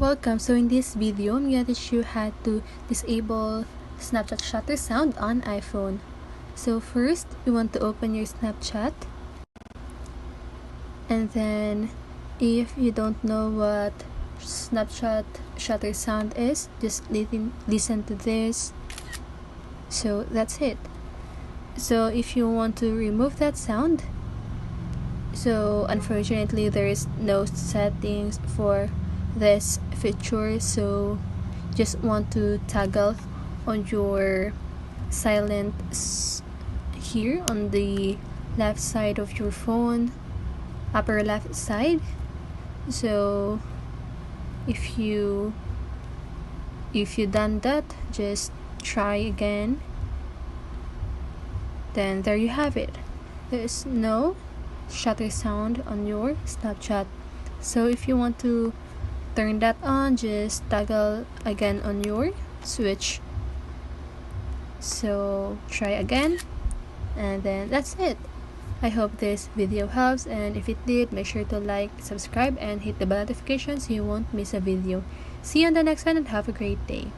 Welcome. So in this video, I'm going to teach you how to disable Snapchat shutter sound on iPhone. So first, you want to open your Snapchat. And then, if you don't know what Snapchat shutter sound is, just listen to this. So that's it. So if you want to remove that sound, so unfortunately there is no settings for this feature, so just want to toggle on your silent here on the left side of your phone, upper left side. So if you done that, just try again. Then there you have it. There is no shutter sound on your Snapchat. So if you want to turn that on, just toggle again on your switch. So try again, and then that's it. I hope this video helps, and if it did, make sure to like, subscribe, and hit the bell notification so you won't miss a video. See you on the next one, and have a great day.